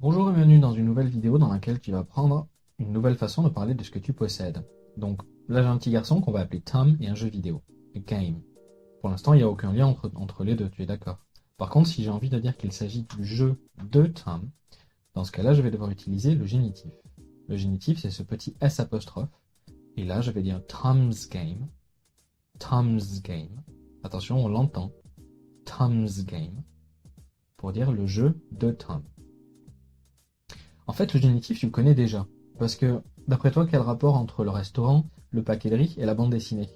Bonjour et bienvenue dans une nouvelle vidéo dans laquelle tu vas apprendre une nouvelle façon de parler de ce que tu possèdes. Donc là j'ai un petit garçon qu'on va appeler Tom et un jeu vidéo, a game. Pour l'instant il n'y a aucun lien entre les deux, tu es d'accord. Par contre si j'ai envie de dire qu'il s'agit du jeu de Tom, dans ce cas-là je vais devoir utiliser le génitif. Le génitif c'est ce petit S apostrophe, et là je vais dire Tom's game, Tom's game. Attention on l'entend, Tom's game, pour dire le jeu de Tom. En fait, le génitif, tu le connais déjà. Parce que, d'après toi, quel rapport entre le restaurant, le paquet de riz et la bande dessinée?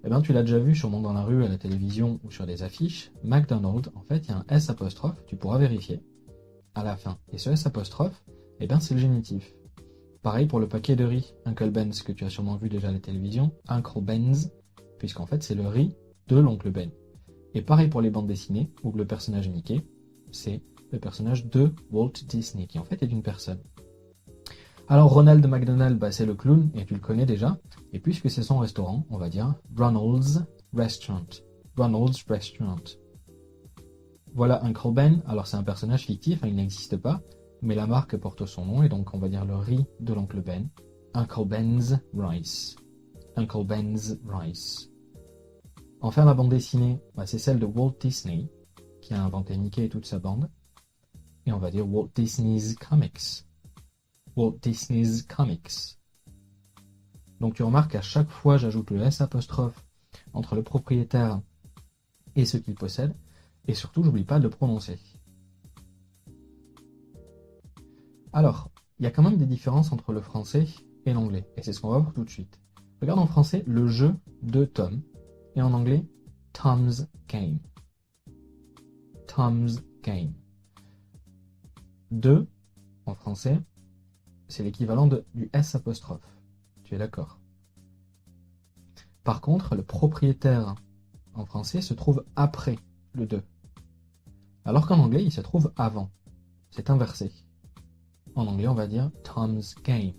Eh bien, tu l'as déjà vu sûrement dans la rue, à la télévision ou sur des affiches. McDonald's, en fait, il y a un S apostrophe, tu pourras vérifier, à la fin. Et ce S apostrophe, eh bien, c'est le génitif. Pareil pour le paquet de riz, Uncle Ben's, que tu as sûrement vu déjà à la télévision, Uncle Ben's, puisqu'en fait, c'est le riz de l'oncle Ben. Et pareil pour les bandes dessinées, où le personnage Mickey, c'est le personnage de Walt Disney, qui en fait est une personne. Alors Ronald McDonald, bah, c'est le clown, et tu le connais déjà. Et puisque c'est son restaurant, on va dire Ronald's Restaurant. Ronald's Restaurant. Voilà Uncle Ben, alors c'est un personnage fictif, hein, il n'existe pas, mais la marque porte son nom, et donc on va dire le riz de l'oncle Ben. Uncle Ben's Rice. Uncle Ben's Rice. Enfin, la bande dessinée, bah, c'est celle de Walt Disney, qui a inventé Mickey et toute sa bande. Et on va dire Walt Disney's Comics. Walt Disney's Comics. Donc tu remarques qu'à chaque fois j'ajoute le S apostrophe entre le propriétaire et ce qu'il possède, et surtout j'oublie pas de le prononcer. Alors, il y a quand même des différences entre le français et l'anglais, et c'est ce qu'on va voir tout de suite. Regarde en français le jeu de Tom, et en anglais Tom's Game. Tom's Game. De, en français, c'est l'équivalent du S apostrophe. Tu es d'accord? Par contre, le propriétaire en français se trouve après le de. Alors qu'en anglais, il se trouve avant. C'est inversé. En anglais, on va dire Tom's game.